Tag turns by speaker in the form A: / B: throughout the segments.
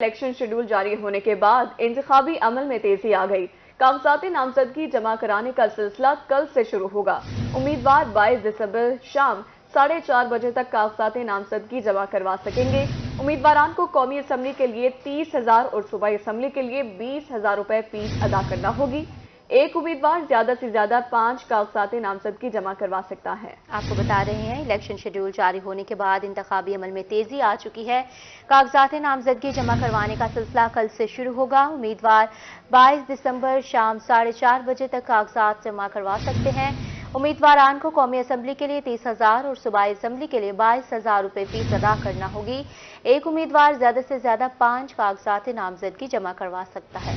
A: Election schedule जारी होने के बाद इंतखाबी अमल में तेजी आ गई। कागजात नामजदगी जमा कराने का सिलसिला कल से शुरू होगा। उम्मीदवार 22 दिसंबर शाम 4:30 बजे तक कागजात नामजदगी जमा करवा सकेंगे। उम्मीदवारान को कौमी असम्बली के लिए 30,000 और सूबाई असम्बली के लिए 20,000 रुपए फीस अदा करना होगी। एक उम्मीदवार ज्यादा से ज्यादा 5 कागजात नामजदगी जमा करवा सकता है।
B: आपको बता रहे हैं, इलेक्शन शेड्यूल जारी होने के बाद इंतखाबी अमल में तेजी आ चुकी है। कागजात नामजदगी जमा करवाने का सिलसिला कल से शुरू होगा। उम्मीदवार 22 दिसंबर शाम 4:30 बजे तक कागजात जमा करवा सकते हैं। उम्मीदवारान को कौमी असम्बली के लिए 30,000 और सूबाई असम्बली के लिए 22,000 रुपए फीस अदा करना होगी। एक उम्मीदवार ज्यादा से ज्यादा 5 कागजात नामजदगी जमा करवा सकता है।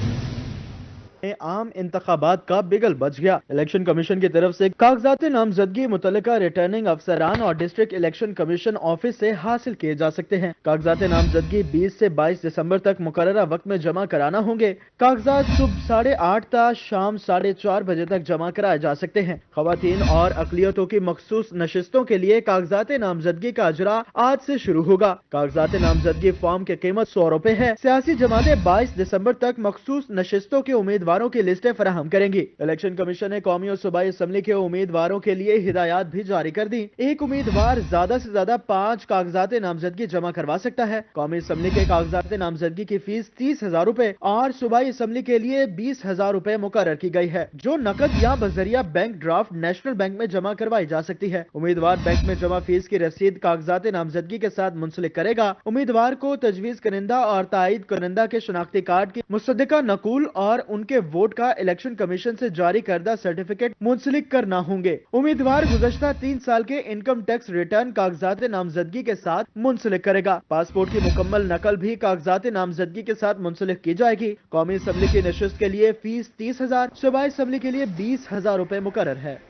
C: आम इंतखाबात का बिगल बच गया। इलेक्शन कमीशन की तरफ से कागजात नामजदगी मुतल्लिका रिटर्निंग अफसरान और डिस्ट्रिक्ट इलेक्शन कमीशन ऑफिस से हासिल किए जा सकते हैं। कागजात नामजदगी 20 से 22 दिसंबर तक मुकर्ररा वक्त में जमा कराना होंगे। कागजात सुबह 8:30 ta शाम 4:30 बजे तक जमा कराए जा सकते हैं। खवातीन और अकलियतों की मखसूस नशिस्तों के लिए कागजात नामजदगी का अजरा आज से शुरू होगा। कागजात नामजदगी फॉर्म की कीमत 100 रुपए है। सियासी जमातें 22 दिसंबर तक मखसूस नशिस्तों के उम्मीदवारों की लिस्टें फराहम करेंगी। इलेक्शन कमीशन ने कौमी और सूबाई असम्बली के उम्मीदवारों के लिए हिदायत भी जारी कर दी। एक उम्मीदवार ज्यादा से ज्यादा 5 कागजात नामजदगी जमा करवा सकता है। कौमी असम्बली के कागजात नामजदगी की फीस 30,000 रुपए और सूबाई असम्बली के लिए 20,000 रुपए मुकर्रर की गई है, जो नकद या बजरिया बैंक ड्राफ्ट नेशनल बैंक में जमा करवाई जा सकती है। उम्मीदवार बैंक में जमा फीस की रसीद कागजात नामजदगी के साथ मुंसलिक करेगा। उम्मीदवार को तजवीज कनिंदा और तायद कनिंदा के शनाख्ती कार्ड की मुसद्दिका नकूल और उनके वोट का इलेक्शन कमीशन से जारी करदा सर्टिफिकेट मुंसलिक करना होंगे। उम्मीदवार गुज़श्ता 3 साल के इनकम टैक्स रिटर्न कागजात नामजदगी के साथ मुंसलिक करेगा। पासपोर्ट की मुकम्मल नकल भी कागजात नामजदगी के साथ मुंसलिक की जाएगी। कौमी असम्बली की नशिस्त के लिए फीस 30,000, सूबाई असम्बली के लिए 20,000 रुपए मुकर्रर है।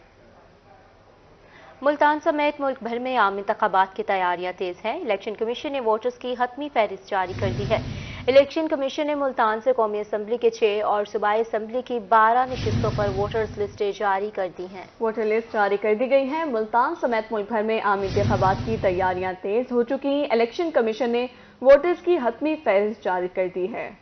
B: मुल्तान समेत मुल्क भर में आम इंतखाबात की तैयारियां तेज हैं। इलेक्शन कमीशन ने वोटर्स की हतमी फहरिस्त जारी कर दी है। इलेक्शन कमीशन ने मुल्तान से कौमी असम्बली के 6 और सूबाई असम्बली की 12 नशिस्तों पर वोटर्स लिस्टें जारी कर दी हैं।
A: वोटर लिस्ट जारी कर दी गई है। मुल्तान समेत मुल्क भर में आम इंतखाबात की तैयारियां तेज हो चुकी हैं। इलेक्शन कमीशन ने वोटर्स की हतमी फहरिस्त जारी कर दी है।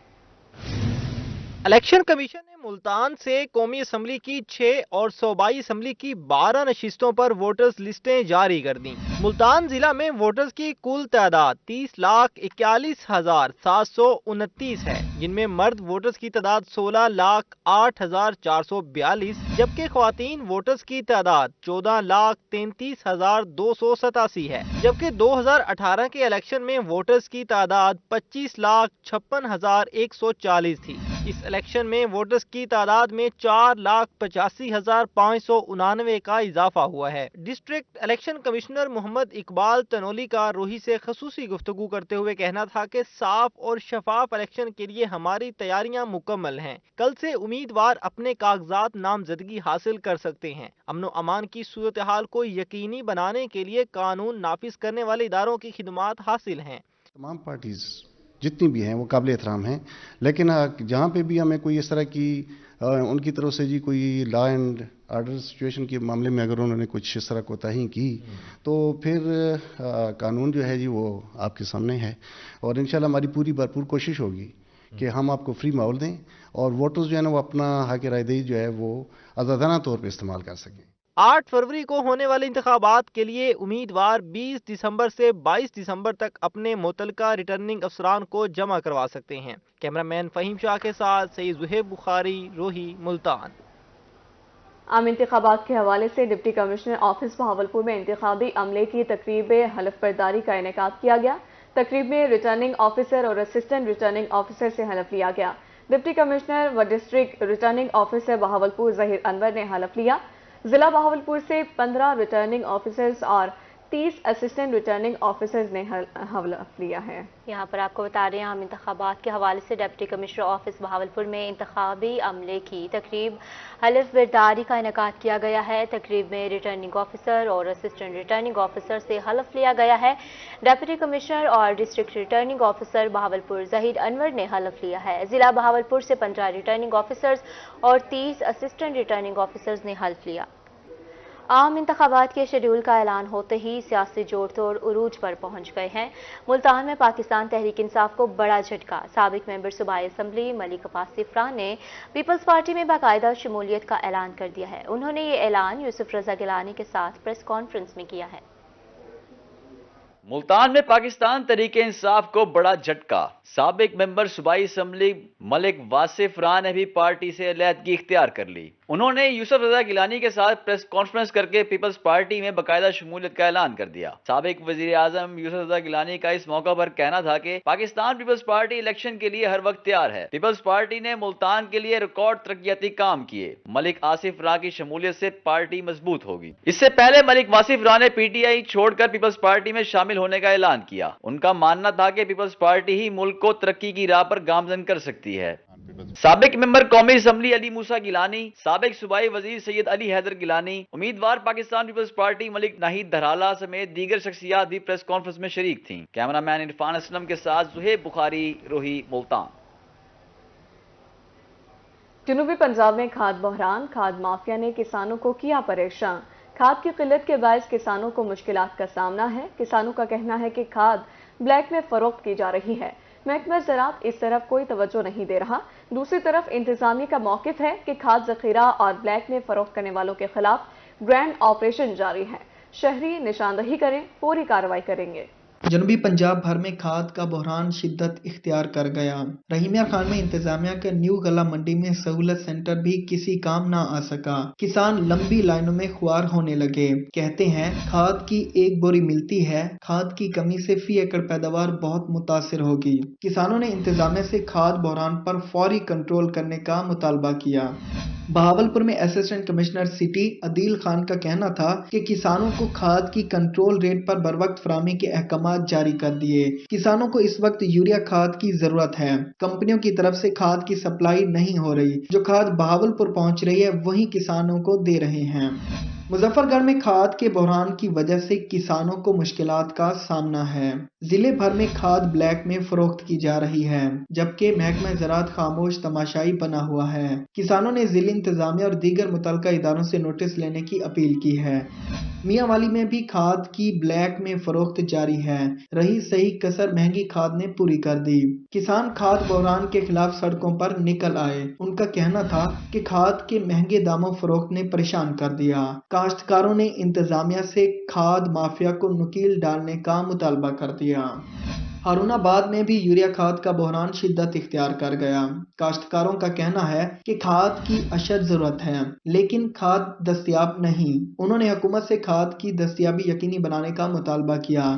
D: इलेक्शन कमीशन ने मुल्तान से कौमी असम्बली की 6 और सूबाई असम्बली की 12 नशिस्तों पर वोटर्स लिस्टें जारी कर दी। मुल्तान जिला में वोटर्स की कुल तादाद 30,41,729 है, जिनमें मर्द वोटर्स की तादाद 16,08,442, जबकि ख्वातीन वोटर्स की तादाद 14,33,287 है। जबकि 2018 के इलेक्शन में वोटर्स की तादाद 25,56,140 थी। इस इलेक्शन में वोटर्स की तादाद में 4,85,599 का इजाफा हुआ है। District election commissioner Mohammad Iqbal Tanoli का रोही से खसूसी गुफ्तगू करते हुए कहना था कि साफ और शफाफ इलेक्शन के लिए हमारी तैयारियां मुकम्मल हैं। कल से उम्मीदवार अपने कागजात नामजदगी हासिल कर सकते हैं। अमन व अमान की सूरत हाल को यकीनी बनाने के लिए कानून नाफिज करने वाले इदारों की खिदमात हासिल हैं।
E: तमाम पार्टीज जितनी भी हैं वो काबिल एहतराम हैं, लेकिन जहाँ पे भी हमें कोई इस तरह की उनकी तरफ से जी कोई लॉ एंड ऑर्डर सिचुएशन के मामले में अगर उन्होंने कुछ इस तरह कोताही की तो फिर कानून जो है जी वो आपके सामने है। और इंशाल्लाह हमारी पूरी भरपूर कोशिश होगी कि हम आपको फ्री माहौल दें और वोटर्स जो है ना वो अपना हक रायदही जो है वो आज़ादाना तौर पर इस्तेमाल कर सकें।
D: 8 फरवरी को होने वाले इंतखाबात के लिए उम्मीदवार 20 दिसंबर से 22 दिसंबर तक अपने मुतल्लिका रिटर्निंग अफसरान को जमा करवा सकते हैं। कैमरामैन फहीम शाह के साथ सईद ज़ुहैब बुखारी, रोही, मुल्तान।
A: आम इंतखाबात के हवाले से डिप्टी कमिश्नर ऑफिस बहावलपुर में इंतखाबी अमले की तकरीब हलफ बर्दारी का इनेकाद किया गया। तकरीब में रिटर्निंग ऑफिसर और असिस्टेंट रिटर्निंग ऑफिसर से हलफ लिया गया। डिप्टी कमिश्नर व district returning officer Bahawalpur Zaheer Anwar ने हलफ लिया। जिला बहावलपुर से 15 रिटर्निंग ऑफिसर्स और 30 असिस्टेंट रिटर्निंग ऑफिसर्स ने हलफ लिया है।
B: यहाँ पर आपको बता रहे हैं, आम इंतखाबात के हवाले से डिप्टी कमिश्नर ऑफिस बहावलपुर में इंतखाबी अमले की तकरीब हलफ बर्दारी का इनेकाद किया गया है। तकरीब में रिटर्निंग ऑफिसर और असिस्टेंट रिटर्निंग ऑफिसर से हलफ लिया गया है। डिप्टी कमिश्नर और district returning officer Bahawalpur Zaheer Anwar ने हलफ लिया है। जिला बहावलपुर से 15 रिटर्निंग ऑफिसर्स और 30 असिस्टेंट रिटर्निंग ऑफिसर्स ने हलफ लिया। आम इंतखाबात के शेड्यूल का ऐलान होते ही सियासी जोड़ तोड़ उरूज पर पहुंच गए हैं। मुल्तान में पाकिस्तान तहरीक इंसाफ को बड़ा झटका। साबिक मेंबर सूबाई असम्बली मलिक आसिफ रान ने पीपल्स पार्टी में बाकायदा शमूलियत का ऐलान कर दिया है। उन्होंने ये ऐलान यूसुफ रजा गिलानी के साथ प्रेस कॉन्फ्रेंस में किया है।
F: मुल्तान में पाकिस्तान तहरीक इंसाफ को बड़ा झटका। साबिक मेंबर सूबाई असम्बली मलिक आसिफ रान ने भी पार्टी से अलहदगी इख्तियार कर ली। उन्होंने यूसुफ रजा गिलानी के साथ प्रेस कॉन्फ्रेंस करके पीपल्स पार्टी में बाकायदा शमूलियत का ऐलान कर दिया। साबिक वजीर आजम यूसुफ रजा गिलानी का इस मौका पर कहना था कि पाकिस्तान पीपल्स पार्टी इलेक्शन के लिए हर वक्त तैयार है। पीपल्स पार्टी ने मुल्तान के लिए रिकॉर्ड तरक्याती काम किए। मलिक आसिफ रान की शमूलियत से पार्टी मजबूत होगी। इससे पहले मलिक आसिफ रान ने पीटीआई छोड़कर पीपल्स पार्टी में शामिल होने का ऐलान किया। उनका मानना था कि पीपल्स पार्टी ही मुल्क को तरक्की की राह पर गामजन कर सकती है। साबिक मेंबर कौमी असम्बली अली मूसा गिलानी, साबिक सूबाई वजीर सैयद अली हैदर गिलानी, उम्मीदवार पाकिस्तान पीपल्स पार्टी मलिक नाहिद धराला समेत दीगर शख्सियात भी प्रेस कॉन्फ्रेंस में शरीक थीं। कैमरामैन इरफान असलम के साथ जुहेब बुखारी, रोही, मुल्तान।
A: जनूबी पंजाब में खाद बहरान, खाद माफिया ने किसानों को किया परेशान। खाद की किल्लत के बायस किसानों को मुश्किलात का सामना है। किसानों का कहना है कि खाद ब्लैक में फरोख्त की जा रही है। महकमा ज़राअत इस तरफ कोई तवज्जो नहीं दे रहा। दूसरी तरफ इंतजामिया का मौकिफ है कि खाद जखीरा और ब्लैक में फरोख्त करने वालों के खिलाफ ग्रैंड ऑपरेशन जारी है। शहरी निशानदही करें, पूरी कार्रवाई करेंगे।
G: जनूबी पंजाब भर में खाद का बहरान शिद्दत इख्तियार कर गया। रहीमिया खान में इंतजामिया के न्यू गला मंडी में सहूलत सेंटर भी किसी काम ना आ सका। किसान लंबी लाइनों में खुआर होने लगे। कहते हैं खाद की एक बोरी मिलती है, खाद की कमी से फी एकड़ पैदावार बहुत मुतासिर होगी। किसानों ने इंतजामिया से खाद बहरान पर फौरी कंट्रोल करने का मुतालबा किया। बहावलपुर में assistant commissioner city Adeel Khan का कहना था कि किसानों को खाद की कंट्रोल रेट पर बरवक्त फराहमी के अहकाम जारी कर दिए। किसानों को इस वक्त यूरिया खाद की जरूरत है। कंपनियों की तरफ से खाद की सप्लाई नहीं हो रही। जो खाद बहावलपुर पहुंच रही है वही किसानों को दे रहे हैं। मुजफ्फरगढ़ में खाद के बहरान की वजह से किसानों को मुश्किलात का सामना है। जिले भर में खाद ब्लैक में फरोख्त की जा रही है, जबकि महकमा ज़राअत खामोश तमाशाई बना हुआ है। किसानों ने जिले इंतजामिया और दीगर मुतल्लिका इदारों से नोटिस लेने की अपील की है। मियांवाली में भी खाद की ब्लैक में फरोख्त जारी है। रही सही कसर महंगी खाद ने पूरी कर दी। किसान खाद बहरान के खिलाफ सड़कों पर निकल आए। उनका कहना था कि खाद के महंगे दामों फरोख्त ने परेशान कर दिया। काश्तकारों ने इंतजामिया से खाद माफिया को नुकील डालने का मुतालबा कर दिया। हारूनाबाद में भी यूरिया खाद का बहरान शिद्दत इख्तियार कर गया। काश्तकारों का कहना है कि खाद की अशद जरूरत है, लेकिन खाद दस्तयाब नहीं। उन्होंने हुकूमत से खाद की दस्तयाबी यकीनी बनाने का मुतालबा किया।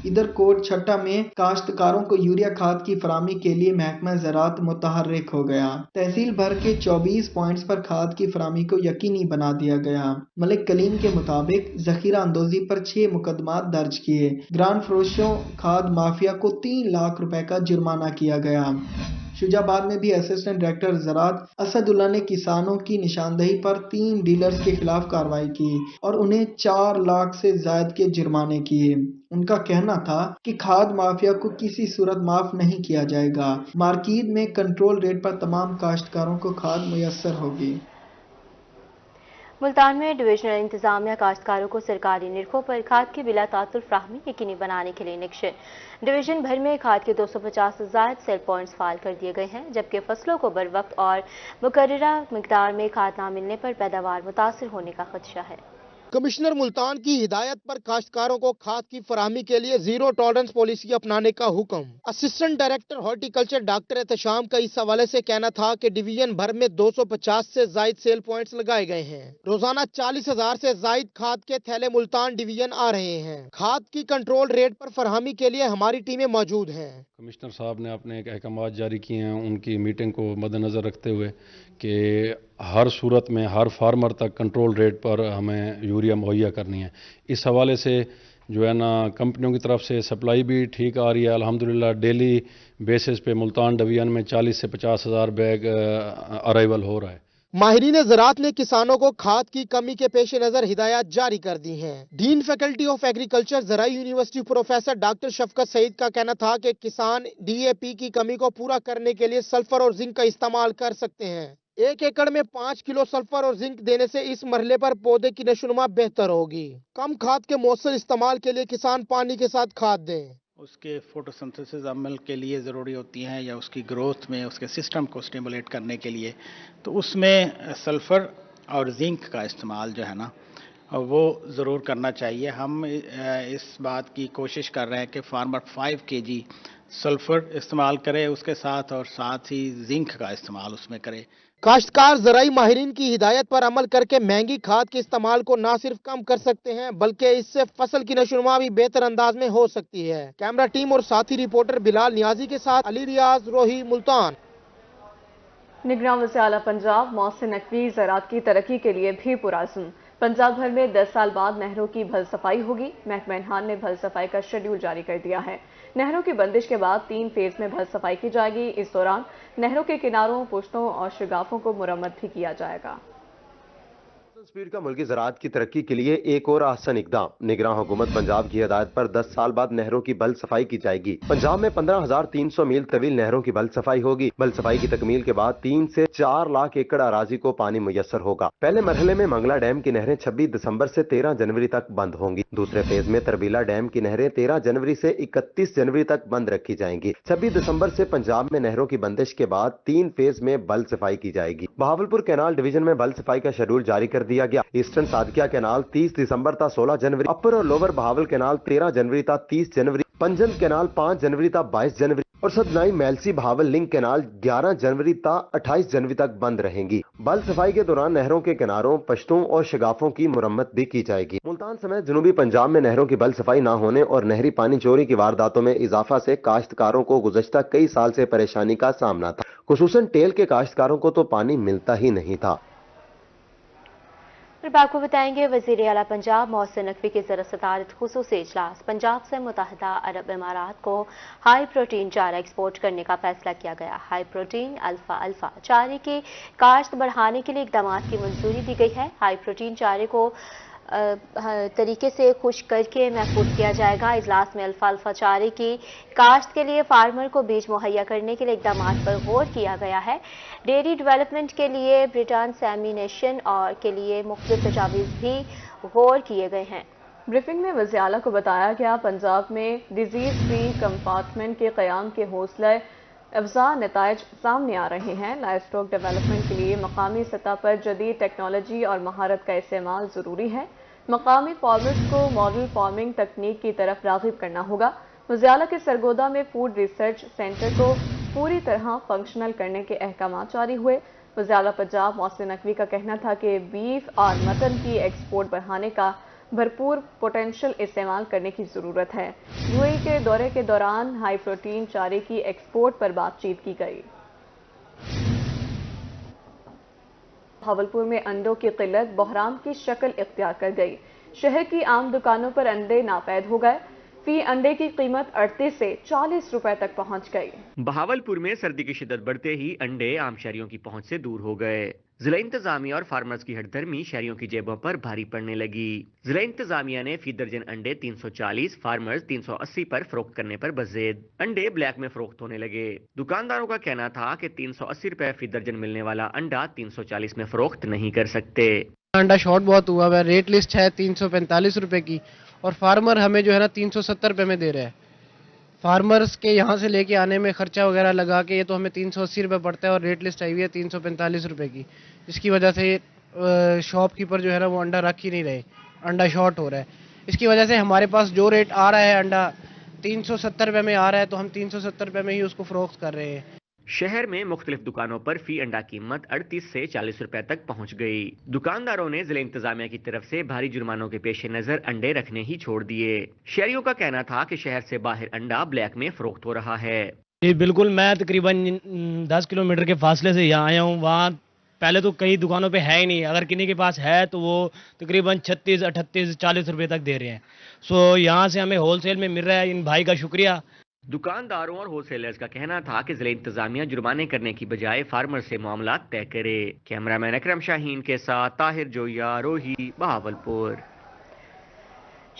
G: इधर कोट छट्टा में काश्तकारों को यूरिया खाद की फराहमी के लिए महकमा ज़राअत मुतहर्रिक हो गया। तहसील भर के 24 पॉइंट्स पर खाद की फराहमी को यकीनी बना दिया गया। मलिक कलीम के मुताबिक जखीरा अंदोजी पर 6 मुकदमात दर्ज किए। ग्रान फरोशों खाद माफिया को 3 लाख रुपए का जुर्माना किया गया। शुजाबाद में भी असिस्टेंट डायरेक्टर ज़राअत असदुल्ला ने किसानों की निशानदही पर 3 डीलर्स के खिलाफ कार्रवाई की और उन्हें 4 लाख से ज्यादा के जुर्माने किए। उनका कहना था कि खाद माफिया को किसी सूरत माफ नहीं किया जाएगा। मार्केट में कंट्रोल रेट पर तमाम काश्तकारों को खाद मुयस्सर होगी।
B: मुल्तान में डिविजनल इंतजामिया काश्तकारों को सरकारी निरखों पर खाद की बिला तातुल फ्राहमी यकीनी बनाने के लिए निकशे। डिवीजन भर में खाद के 250 से ज्यादा सेल पॉइंट्स फाल कर दिए गए हैं, जबकि फसलों को बर वक्त और मुकर्ररा मिकदार में खाद न मिलने पर पैदावार मुतासिर होने का खदशा है।
H: कमिश्नर मुल्तान की हिदायत पर काश्तकारों को खाद की फराहमी के लिए जीरो टॉलरेंस पॉलिसी अपनाने का हुक्म। Assistant director horticulture doctor Ehtesham का इस हवाले से कहना था कि डिवीजन भर में 250 से जायद सेल पॉइंट्स लगाए गए हैं। रोजाना 40,000 से जायद खाद के थैले मुल्तान डिवीजन आ रहे हैं। खाद की कंट्रोल रेट पर फराहमी के लिए हमारी टीमें मौजूद हैं।
I: कमिश्नर साहब ने अपने अहकाम जारी किए हैं, उनकी मीटिंग को मद्देनजर रखते हुए कि हर सूरत में हर फार्मर तक कंट्रोल रेट पर हमें यूरिया मुहैया करनी है। इस हवाले से जो है ना कंपनियों की तरफ से सप्लाई भी ठीक आ रही है। अल्हम्दुलिल्लाह डेली बेसिस पे मुल्तान डिवीजन में 40 से 50 हज़ार बैग अराइवल हो रहा है।
H: माहिरीन ज़राअत ने किसानों को खाद की कमी के पेश नजर हिदायत जारी कर दी हैं। डीन फैकल्टी ऑफ एग्रीकल्चर ज़राई university professor doctor Shafqat Saeed का कहना था कि किसान DAP की कमी को पूरा करने के लिए सल्फर और जिंक का इस्तेमाल कर सकते हैं। 1 एकड़ में 5 किलो सल्फर और जिंक देने से इस मरहले पर पौधे की नशोनुमा बेहतर होगी। कम खाद के मौसर इस्तेमाल के लिए किसान पानी के साथ खाद दें।
J: उसके फोटोसिंथेसिस अमल के लिए ज़रूरी होती हैं या उसकी ग्रोथ में उसके सिस्टम को स्टिमुलेट करने के लिए, तो उसमें सल्फ़र और जिंक का इस्तेमाल जो है ना वो ज़रूर करना चाहिए। हम इस बात की कोशिश कर रहे हैं कि फार्मर 5 kg सल्फ़र इस्तेमाल करे उसके साथ, और साथ ही जिंक का इस्तेमाल उसमें करे।
H: काश्तकार ज़राई माहिरीन की हिदायत पर अमल करके महंगी खाद के इस्तेमाल को न सिर्फ कम कर सकते हैं बल्कि इससे फसल की नशोनुमा भी बेहतर अंदाज में हो सकती है। कैमरा टीम और साथी रिपोर्टर बिलाल नियाजी के साथ अली रियाज, रोही, मुल्तान।
A: निगरान वज़ीर आला पंजाब मोहसिन नकवी ज़राअत की तरक्की के लिए भी पुरअज़्म। पंजाब भर में 10 साल बाद नहरों की भल सफाई होगी। महकमा इन्हान ने भल सफाई का शेड्यूल जारी कर दिया है। नहरों की बंदिश के बाद 3 फेज में भल सफाई की जाएगी। इस दौरान नहरों के किनारों, पुश्तों और शिगाफों को मुरम्मत भी किया जाएगा।
K: स्पीड का मुल्की ज़राअत की तरक्की के लिए एक और आसान इकदाम। निगरान हुकूमत पंजाब की हिदायत पर 10 साल बाद नहरों की बल सफाई की जाएगी। पंजाब में 15,300 मील तवील नहरों की बल सफाई होगी। बल सफाई की तकमील के बाद 3 से 4 लाख एकड़ अराजी को पानी मुयस्सर होगा। पहले मरहले में मंगला डैम की नहरें 26 दिसंबर से 13 जनवरी तक बंद होंगी। दूसरे फेज में तरबीला डैम की नहरें 13 जनवरी से 31 जनवरी तक बंद रखी जाएंगी। 26 दिसंबर से पंजाब में नहरों की बंदिश के बाद 3 फेज में बल सफाई की जाएगी। बहावलपुर कैनाल डिवीजन में बल सफाई का शेड्यूल जारी कर दिया गया। ईस्टर्न सादकिया कैनाल 30 दिसंबर तक 16 जनवरी, अपर और लोअर बहावल कैनाल 13 जनवरी तक 30 जनवरी, पंजन कैनाल 5 जनवरी तक 22 जनवरी और सदनाई मेलसी बहावल लिंक कैनाल 11 जनवरी तक 28 जनवरी तक बंद रहेंगी। बल सफाई के दौरान नहरों के किनारों, पश्तों और शिगाफों की मुरम्मत भी की जाएगी। मुल्तान समेत जनूबी पंजाब में नहरों की बल सफाई न होने और नहरी पानी चोरी की वारदातों में इजाफा से काश्तकारों को गुज़श्ता कई साल से परेशानी का सामना था। खुसूसन टेल के काश्तकारों को तो पानी मिलता ही नहीं था।
B: फिर आपको बताएंगे वज़ीर आला पंजाब मोहसिन नकवी के ज़रा सदारत खुसूसी इजलास। पंजाब से मुत्तहिदा अरब इमारात को हाई प्रोटीन चारा एक्सपोर्ट करने का फैसला किया गया। हाई प्रोटीन अल्फा चारे की काश्त बढ़ाने के लिए इकदाम की मंजूरी दी गई है। हाई प्रोटीन चारे को तरीके से खुश्क करके महफूज किया जाएगा। इजलास में अल्फा चारे की काश्त के लिए फार्मर को बीज मुहैया करने के लिए इकदाम पर गौर किया गया है। डेयरी डेवलपमेंट के लिए ब्रिटान सैमिनेशन और के लिए मुख्तलिफ तजावीज़ भी गौर किए गए हैं।
A: ब्रीफिंग में वज़ीर आला को बताया गया पंजाब में डिजीज फ्री कंपार्टमेंट के क़याम के हौसला अफजा नताइज सामने आ रहे हैं। लाइव स्टॉक डेवलपमेंट के लिए मकामी सतह पर जदीद टेक्नोलॉजी और महारत का इस्तेमाल ज़रूरी है। मकामी फार्मर्स को मॉडल फार्मिंग तकनीक की तरफ राग़िब करना होगा। वज़ीर आला के सरगोदा में फूड रिसर्च सेंटर को पूरी तरह फंक्शनल करने के अहकाम जारी हुए। वज़ीर आला पंजाब मोहसिन नकवी का कहना था कि बीफ और मटन की एक्सपोर्ट बढ़ाने का भरपूर पोटेंशियल इस्तेमाल करने की ज़रूरत है। यूएई के दौरे के दौरान हाई प्रोटीन चारे की एक्सपोर्ट पर बातचीत की गई। भावलपुर में अंडों की किल्लत बहरान की शक्ल इख्तियार कर गई। शहर की आम दुकानों पर अंडे नापैद हो गए। फी अंडे की कीमत 38 से 40 रुपए तक पहुंच गई।
L: बहावलपुर में सर्दी की शिद्दत बढ़ते ही अंडे आम शहरियों की पहुंच से दूर हो गए। जिला इंतजामिया और फार्मर्स की हटधर्मी शहरियों की जेबों पर भारी पड़ने लगी। जिला इंतजामिया ने फी दर्जन अंडे 340, फार्मर्स 380 पर फरोख्त करने पर बज़ेद अंडे ब्लैक में फरोख्त होने लगे। दुकानदारों का कहना था कि 380 रुपए फी दर्जन मिलने वाला अंडा 340 में फरोख्त नहीं कर सकते।
M: अंडा शॉर्ट बहुत हुआ है। रेट लिस्ट है 345 रुपए की और फार्मर हमें जो है ना 370 रुपए में दे रहे हैं। फार्मर्स के यहाँ से लेके आने में खर्चा वगैरह लगा के ये तो हमें 380 रुपये पड़ता है और रेट लिस्ट आई हुई है 345 रुपये की, जिसकी वजह से शॉपकीपर जो है ना वो अंडा रख ही नहीं रहे, अंडा शॉर्ट हो रहा है। इसकी वजह से हमारे पास जो रेट आ रहा है अंडा 370 रुपये में आ रहा है तो हम 370 रुपये में ही उसको फरोख्त कर रहे हैं।
L: शहर में मुख्तलिफ दुकानों पर फी अंडा कीमत 38 से 40 रुपए तक पहुंच गई। दुकानदारों ने जिला इंतजामिया की तरफ से भारी जुर्मानों के पेश नजर अंडे रखने ही छोड़ दिए। शहरियों का कहना था कि शहर से बाहर अंडा ब्लैक में फरोख्त हो रहा है।
N: जी बिल्कुल, मैं तकरीबन 10 किलोमीटर के फासले से यहाँ आया हूँ। वहाँ पहले तो कई दुकानों पे है ही नहीं, अगर किन्हीं के पास है तो वो तकरीबन 36, 38, 40 रुपए तक दे रहे हैं। सो यहाँ से हमें होलसेल में मिल रहा है, इन भाई का शुक्रिया।
L: दुकानदारों और होलसेलर्स का कहना था कि जिला इंतजामिया जुर्माने करने की बजाय फार्मर से मामला तय करे। कैमरामैन अकरम शाहीन के साथ ताहिर जोया, रोही, बहावलपुर।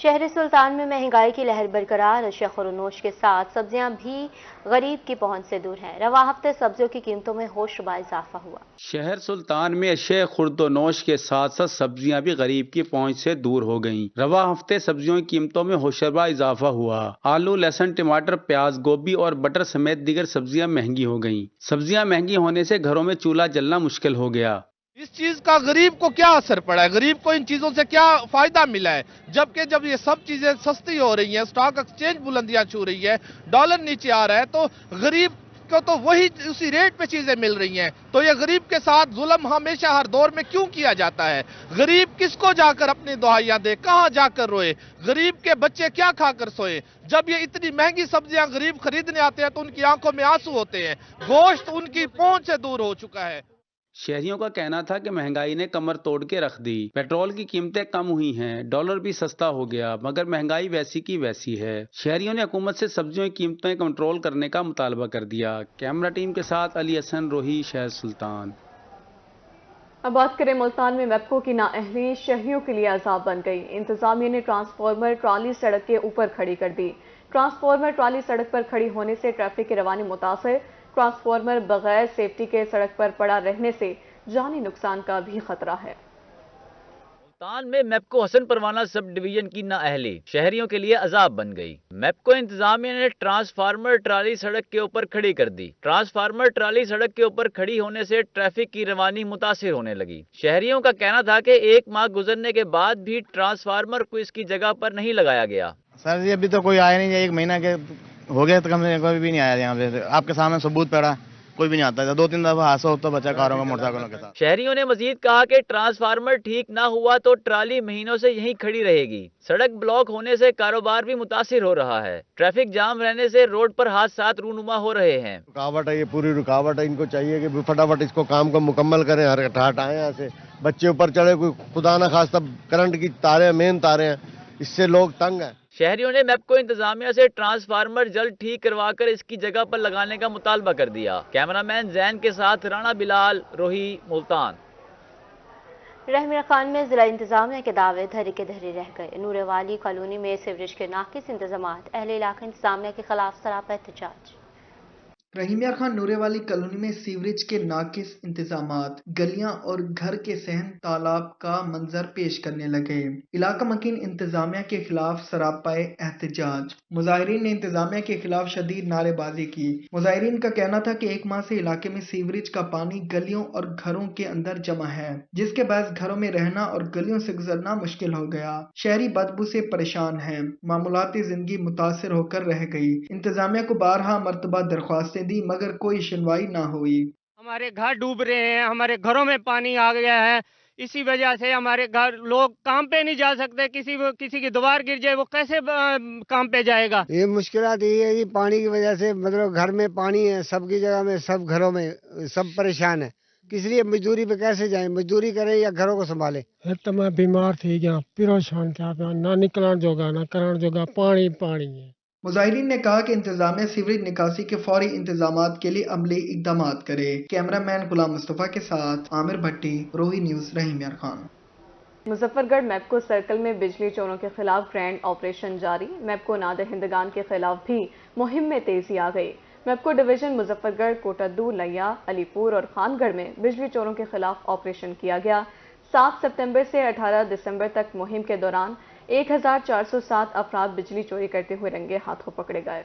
B: شہر سلطان میں مہنگائی کی لہر برقرار، اشیاء خورونوش کے ساتھ سبزیاں بھی غریب کی پہنچ سے دور ہیں۔ رواں ہفتے سبزیوں کی قیمتوں میں ہوشربا اضافہ ہوا۔
O: شہر سلطان میں اشیاء خورد و نوش کے ساتھ ساتھ سبزیاں بھی غریب کی پہنچ سے دور ہو گئیں۔ رواں ہفتے سبزیوں کی قیمتوں میں ہوشربا اضافہ ہوا۔ آلو، لہسن، ٹماٹر، پیاز، گوبھی اور بٹر سمیت دیگر سبزیاں مہنگی ہو گئیں۔ سبزیاں مہنگی ہونے سے گھروں میں چولہا جلنا مشکل ہو گیا۔
H: اس چیز کا غریب کو کیا اثر پڑا ہے؟ غریب کو ان چیزوں سے کیا فائدہ ملا ہے؟ جبکہ جب یہ سب چیزیں سستی ہو رہی ہیں، سٹاک ایکسچینج بلندیاں چھو رہی ہے، ڈالر نیچے آ رہا ہے، تو غریب کو تو وہی اسی ریٹ پہ چیزیں مل رہی ہیں۔ تو یہ غریب کے ساتھ ظلم ہمیشہ ہر دور میں کیوں کیا جاتا ہے؟ غریب کس کو جا کر اپنی دعائیاں دے؟ کہاں جا کر روئے؟ غریب کے بچے کیا کھا کر سوئے؟ جب یہ اتنی مہنگی سبزیاں غریب خریدنے آتے ہیں تو ان کی آنکھوں میں آنسو ہوتے ہیں۔ گوشت ان کی پہنچ سے دور ہو چکا ہے۔
O: شہریوں کا کہنا تھا کہ مہنگائی نے کمر توڑ کے رکھ دی۔ پیٹرول کی قیمتیں کم ہوئی ہیں، ڈالر بھی سستا ہو گیا، مگر مہنگائی ویسی کی ویسی ہے۔ شہریوں نے حکومت سے سبزیوں کی قیمتیں کنٹرول کرنے کا مطالبہ کر دیا۔ کیمرہ ٹیم کے ساتھ علی حسن، روہی، شہر سلطان۔
A: اب بات کریں ملتان میں میپکو کی نااہلی شہریوں کے لیے عذاب بن گئی۔ انتظامیہ نے ٹرانسفارمر ٹرالی سڑک کے اوپر کھڑی کر دی۔ ٹرانسفارمر ٹرالی سڑک پر کھڑی ہونے سے ٹریفک کی روانی متاثر۔ ٹرانسفارمر بغیر سیفٹی کے سڑک پر پڑا رہنے سے جانی نقصان کا بھی خطرہ ہے۔
F: ملتان میں میپکو حسن پروانہ سب ڈویژن کی نااہلی شہریوں کے لیے عذاب بن گئی۔ میپکو انتظامیہ نے ٹرانسفارمر ٹرالی سڑک کے اوپر کھڑی کر دی۔ ٹرانسفارمر ٹرالی سڑک کے اوپر کھڑی ہونے سے ٹریفک کی روانی متاثر ہونے لگی۔ شہریوں کا کہنا تھا کہ 1 ماہ گزرنے کے بعد بھی ٹرانسفارمر کو اس کی جگہ پر نہیں لگایا گیا۔
P: سر جی ابھی تو کوئی آیا نہیں، 1 مہینہ کے ہو گیا تو کم سے کم کوئی بھی نہیں آیا یہاں پہ۔ آپ کے سامنے ثبوت پڑا، کوئی بھی نہیں آتا ہے۔ 2-3 دفعہ حادثہ ہوتا بچا کاروں کا، موٹر سائیکلوں کے ساتھ۔
F: شہریوں نے مزید کہا کہ ٹرانسفارمر ٹھیک نہ ہوا تو ٹرالی مہینوں سے یہیں کھڑی رہے گی۔ سڑک بلاک ہونے سے کاروبار بھی متاثر ہو رہا ہے۔ ٹریفک جام رہنے سے روڈ پر حادثات رونما ہو رہے ہیں۔
Q: رکاوٹ ہے، یہ پوری رکاوٹ ہے۔ ان کو چاہیے کہ فٹافٹ اس کو کام کو مکمل کریں، ہٹائیں یہاں سے۔ بچے اوپر چڑھے، کوئی خدا نہ خواستہ کرنٹ کی تاریں، مین تاریں ہیں، اس سے لوگ تنگ ہیں۔
F: شہریوں نے میپکو انتظامیہ سے ٹرانسفارمر جلد ٹھیک کروا کر اس کی جگہ پر لگانے کا مطالبہ کر دیا۔ کیمرہ مین زین کے ساتھ رانا بلال، روہی، ملتان۔
B: رحمیر خان میں ضلع انتظامیہ کے دعوے دھرے کے دھرے رہ گئے۔ نور والی کالونی میں سیوریج کے ناقص انتظامات، اہل علاقہ انتظامیہ کے خلاف سراپا احتجاج۔
G: رحیمیہ خان نورے والی کالونی میں سیوریج کے ناقص انتظامات، گلیاں اور گھر کے صحن تالاب کا منظر پیش کرنے لگے۔ علاقہ مکین انتظامیہ کے خلاف سراپا احتجاج۔ مظاہرین نے انتظامیہ کے خلاف شدید نعرے بازی کی۔ مظاہرین کا کہنا تھا کہ 1 ماہ سے علاقے میں سیوریج کا پانی گلیوں اور گھروں کے اندر جمع ہے، جس کے باعث گھروں میں رہنا اور گلیوں سے گزرنا مشکل ہو گیا۔ شہری بدبو سے پریشان ہیں، معمولاتی زندگی متاثر ہو کر رہ گئی۔ انتظامیہ کو بارہا مرتبہ درخواستیں دی مگر کوئی سنوائی نہ ہوئی۔
R: ہمارے گھر ڈوب رہے ہیں، ہمارے گھروں میں پانی آ گیا ہے، اسی وجہ سے ہمارے گھر لوگ کام پہ نہیں جا سکتے۔ کسی کی دیوار گر جائے وہ کیسے کام پہ جائے گا؟
S: یہ مشکلات یہ ہے کہ پانی کی وجہ سے مطلب گھر میں پانی ہے، سب کی جگہ میں، سب گھروں میں سب پریشان ہے۔ کس لیے مزدوری پہ کیسے جائیں؟ مزدوری کریں یا گھروں کو سنبھالیں؟
T: میں بیمار تھی گیا، پریشان تھا، نہ نکلان جوگا نہ کران جوگا، پانی پانی ہے۔
G: مظاہرین نے کہا کہ انتظامیہ سیوریج نکاسی کے فوری انتظامات کے لیے عملی اقدامات کرے۔ کیمرہ مین غلام مصطفیٰ کے ساتھ عامر بھٹی، روہی نیوز، رحیم یار خان۔
A: مظفر گڑھ میپکو سرکل میں بجلی چوروں کے خلاف گرینڈ آپریشن جاری۔ میپکو نادہندگان کے خلاف بھی مہم میں تیزی آ گئی۔ میپکو ڈویژن مظفر گڑھ، کوٹدو، لیا، علی پور اور خان گڑھ میں بجلی چوروں کے خلاف آپریشن کیا گیا۔ 7 ستمبر سے 18 دسمبر تک مہم کے دوران 1407 افراد بجلی چوری کرتے ہوئے رنگے ہاتھوں پکڑے گئے۔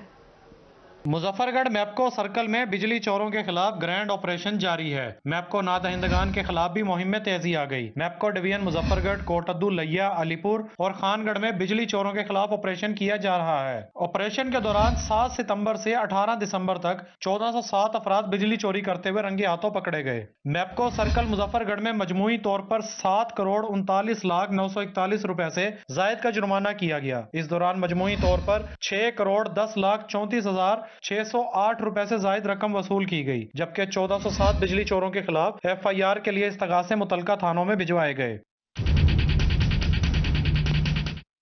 U: مظفر گڑھ میپکو سرکل میں بجلی چوروں کے خلاف گرینڈ آپریشن جاری ہے۔ میپکو نادہندگان کے خلاف بھی مہم میں تیزی آ گئی۔ میپکو ڈویژن مظفر گڑھ، کوٹدو، لیا، علی پور اور خان گڑھ میں بجلی چوروں کے خلاف آپریشن کیا جا رہا ہے۔ آپریشن کے دوران 7 ستمبر سے 18 دسمبر تک 1407 افراد بجلی چوری کرتے ہوئے رنگے ہاتھوں پکڑے گئے۔ میپکو سرکل مظفر گڑھ میں مجموعی طور پر 7,39,941 روپے سے زائد کا جرمانہ کیا گیا۔ اس دوران مجموعی طور پر 6,10,34,608 روپے سے زائد رقم وصول کی گئی، جبکہ 1407 بجلی چوروں کے خلاف FIR کے لیے استغاثے متعلقہ تھانوں میں بھجوائے گئے۔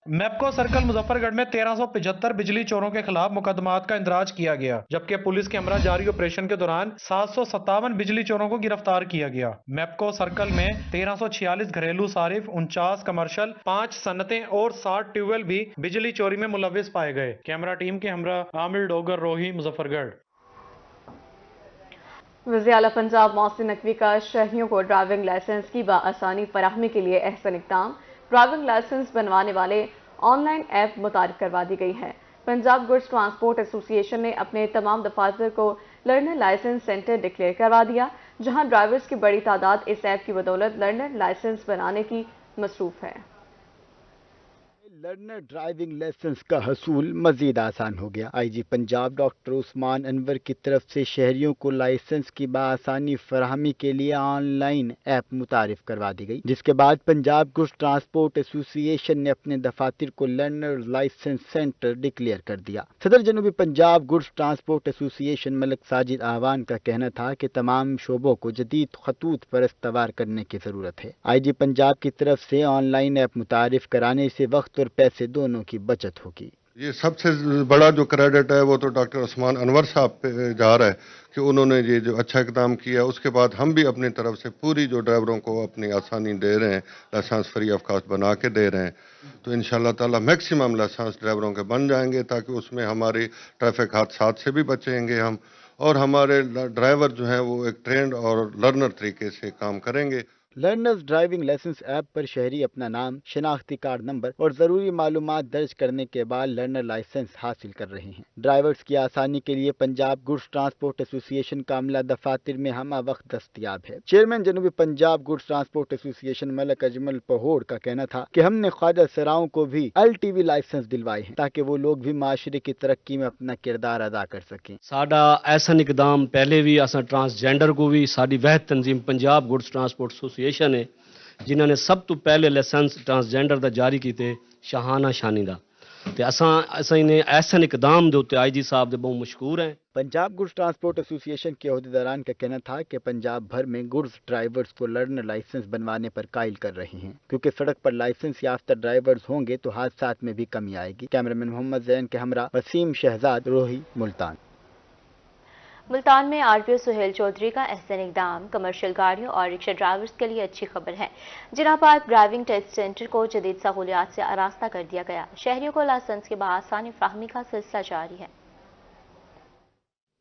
U: मेपको सर्कल मुजफ्फरगढ़ में 1375 बिजली चोरों के खिलाफ मुकदमात का इंदराज किया गया, जबकि पुलिस के हमरा जारी ऑपरेशन के दौरान 757 बिजली चोरों को गिरफ्तार किया गया। मेपको सर्कल में 1346 घरेलू सारिफ, 49 कमर्शियल, 5 सनतें और 60 ट्यूबवेल भी बिजली चोरी में मुलविस पाए गए। कैमरा टीम के हमरा आमिर डोगर, रोही, मुजफ्फरगढ़।
A: वज़ीर आला पंजाब मोहसिन नकवी का शहरियों को ड्राइविंग लाइसेंस की बआसानी फराहमी के लिए अहसन इक़दाम। ड्राइविंग लाइसेंस बनवाने वाले ऑनलाइन ऐप मुतारिफ करवा दी गई है। पंजाब गुड्स ट्रांसपोर्ट एसोसिएशन ने अपने तमाम दफातर को लर्नर लाइसेंस सेंटर डिक्लेयर करवा दिया, जहां ड्राइवर्स की बड़ी तादाद इस ऐप की बदौलत लर्नर लाइसेंस बनाने की मसरूफ है।
C: लर्नर ड्राइविंग लाइसेंस का हसूल मजीद आसान हो गया। आईजी पंजाब डॉक्टर उस्मान अनवर की तरफ से शहरियों को लाइसेंस की बआसानी फराहमी के लिए ऑनलाइन ऐप मुतारिफ करवा दी गई, जिसके बाद पंजाब गुड्स ट्रांसपोर्ट एसोसिएशन ने अपने दफातर को लर्नर लाइसेंस सेंटर डिक्लेयर कर दिया। सदर जनूबी Punjab goods transport association Malik Sajid Awan का कहना था कि तमाम शोबों को जदीद खतूत पर इस्तवार करने की जरूरत है। आईजी पंजाब की तरफ से ऑनलाइन ऐप मुतारिफ कराने से वक्त और पैसे दोनों की बचत होगी।
E: ये सबसे बड़ा जो क्रेडिट है वो तो डॉक्टर उस्मान अनवर साहब पे जा रहा है कि उन्होंने ये जो अच्छा इकदाम किया। उसके बाद हम भी अपनी तरफ से पूरी जो ड्राइवरों को अपनी आसानी दे रहे हैं, लाइसेंस फ्री ऑफ कॉस्ट बना के दे रहे हैं, तो इंशाल्लाह ताला मैक्सिमम लाइसेंस ड्राइवरों के बन जाएंगे, ताकि उसमें हमारी ट्रैफिक हादसात से भी बचेंगे हम, और हमारे ड्राइवर जो हैं वो एक ट्रेंड और लर्नर तरीके से काम करेंगे।
C: लर्नर्स ड्राइविंग लाइसेंस ऐप पर शहरी अपना नाम, शनाख्ती कार्ड नंबर और जरूरी मालूमात दर्ज करने के बाद लर्नर लाइसेंस हासिल कर रहे हैं। ड्राइवर्स की आसानी के लिए पंजाब गुड्स ट्रांसपोर्ट एसोसिएशन का अमला दफातर में हमा वक्त दस्तयाब है। चेयरमैन जनूबी Punjab goods transport association Malik Ajmal Pahore का कहना था कि हमने ख्वाजा सराओं को भी LTV लाइसेंस दिलवाए हैं, ताकि वो लोग भी माशरे की तरक्की में अपना किरदार अदा कर सकें।
V: साडा ऐसा इकदाम पहले भी असा ट्रांसजेंडर को भी साडी वहद तंजीम पंजाब गुड्स ट्रांसपोर्ट एसोसिएशन है, जिन्होंने सब तो पहले लाइसेंस ट्रांसजेंडर का जारी किए शाहाना शानी का, ऐसा इकदाम दे उत्ते आईजी साहब दे बहुत मशहूर हैं।
C: पंजाब गुड्स ट्रांसपोर्ट एसोसिएशन के अहदेदारान का कहना था कि पंजाब भर में गुड्स ड्राइवर्स को लर्नर लाइसेंस बनवाने पर कायल कर रहे हैं, क्योंकि सड़क पर लाइसेंस याफ्ता ड्राइवर्स होंगे तो हादसात में भी कमी आएगी। कैमरामैन मोहम्मद जैन के हमरा वसीम शहजाद, रोही, मुल्तान।
B: मुल्तान में आरपीओ सुहेल चौधरी का अहसन इकदाम कमर्शियल गाड़ियों और रिक्शा ड्राइवर्स के लिए अच्छी खबर है। जिना पार्क ड्राइविंग टेस्ट सेंटर को जदीद सहूलियात से आरास्ता कर दिया गया। शहरियों को लाइसेंस के बआसानी फराहमी का सिलसिला जारी है।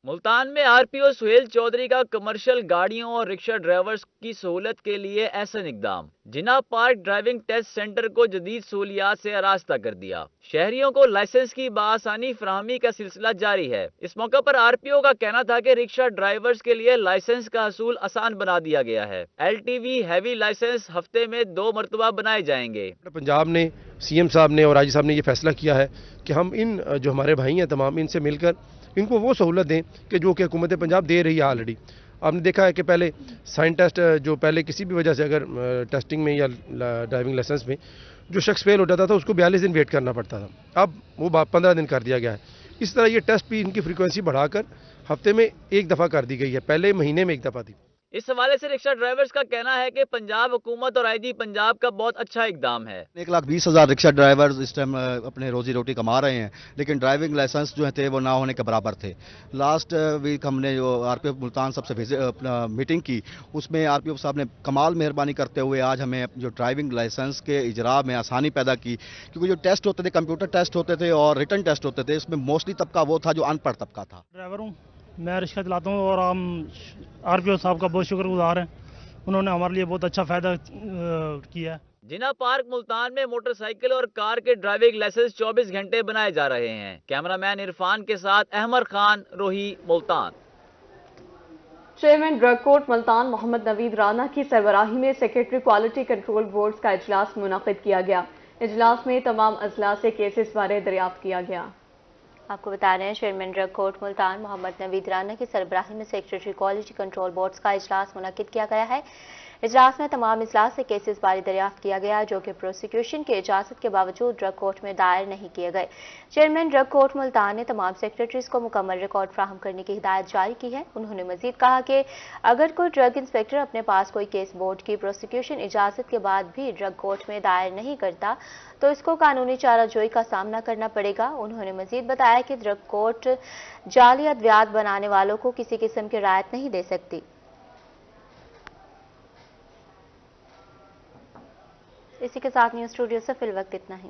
F: मुल्तान में आरपीओ सुहेल चौधरी का कमर्शियल गाड़ियों और रिक्शा ड्राइवर्स की सहूलत के लिए अहसन इकदाम। जिना पार्क ड्राइविंग टेस्ट सेंटर को जदीद सहूलियात से आरास्ता कर दिया। शहरियों को लाइसेंस की बआसानी फराहमी का सिलसिला जारी है। इस मौके पर आरपीओ का कहना था कि रिक्शा ड्राइवर्स के लिए लाइसेंस का हसूल आसान बना दिया गया है। LTV हैवी लाइसेंस हफ्ते में 2 मरतबा बनाए जाएंगे।
W: पंजाब ने, CM साहब ने और आईजी साहब ने ये फैसला किया है कि हम इन जो हमारे भाई हैं तमाम, इनसे मिलकर इनको वो सहूलत दें कि जो कि हुकूमत पंजाब दे रही है। ऑलरेडी आपने देखा है कि पहले साइन टेस्ट जो पहले किसी भी वजह से अगर टेस्टिंग में या ड्राइविंग लाइसेंस में जो शख्स फेल हो जाता था उसको 42 दिन वेट करना पड़ता था, अब वो 15 दिन कर दिया गया है। इस तरह ये टेस्ट भी इनकी फ्रीक्वेंसी बढ़ाकर हफ्ते में 1 दफ़ा कर दी गई है, पहले महीने में 1 दफ़ा थी।
F: इस हवाले से रिक्शा ड्राइवर्स का कहना है कि पंजाब हुकूमत और आईजी पंजाब का बहुत अच्छा इकदाम है।
X: 1,20,000 रिक्शा ड्राइवर्स इस टाइम अपने रोजी रोटी कमा रहे हैं, लेकिन ड्राइविंग लाइसेंस जो थे वो ना होने के बराबर थे। लास्ट वीक हमने जो आरपीओ मुल्तान साहब से मीटिंग की, उसमें आरपीओ साहब ने कमाल मेहरबानी करते हुए आज हमें जो ड्राइविंग लाइसेंस के इजरा में आसानी पैदा की, क्योंकि जो टेस्ट होते थे, कंप्यूटर टेस्ट होते थे और रिटन टेस्ट होते थे, इसमें मोस्टली तबका वो था जो अनपढ़ तबका था।
Y: ड्राइवर हूँ, मैं रिक्शा चलाता हूँ और हम आरपीओ साहब का बहुत शुक्रगुजार हैं, उन्होंने हमारे लिए बहुत अच्छा फायदा किया है।
F: जिना पार्क मुल्तान में मोटरसाइकिल और कार के ड्राइविंग लाइसेंस 24 घंटे बनाए जा रहे हैं। कैमरामैन इरफान के साथ Ahmad Khan, Rohi, Multan.
A: Chairman drug court Multan Mohammad Naveed Rana की सरबराही में सेक्रेटरी क्वालिटी कंट्रोल बोर्ड का इजलास मुनाकिद किया गया। इजलास में तमाम अजला से केसेस बारे दरियाफ्त किया गया।
B: आपको बता रहे हैं chairman drug court Multan Mohammad Naveed Rana की सरबराही में सेक्रेटरी क्वालिटी कंट्रोल बोर्ड्स का इजलास मुनाकिद किया गया है। इजलास में तमाम अजला से केसेस बारी दरियाफ्त किया गया जो कि प्रोसिक्यूशन की इजाजत के बावजूद ड्रग कोर्ट में दायर नहीं किए गए। चेयरमैन ड्रग कोर्ट मुल्तान ने तमाम सेक्रेटरीज को मुकम्मल रिकॉर्ड फ्राहम करने की हिदायत जारी की है। उन्होंने मजीद कहा कि अगर कोई ड्रग इंस्पेक्टर अपने पास कोई केस बोर्ड की प्रोसिक्यूशन इजाजत के बाद भी ड्रग कोर्ट में दायर नहीं करता तो इसको कानूनी चाराजोई का सामना करना पड़ेगा। उन्होंने मजीद बताया कि ड्रग कोर्ट जाली अद्वियात बनाने वालों को किसी किस्म की राहत नहीं दे सकती। इसी के साथ न्यूज़ स्टूडियो से फिल वक्त इतना ही।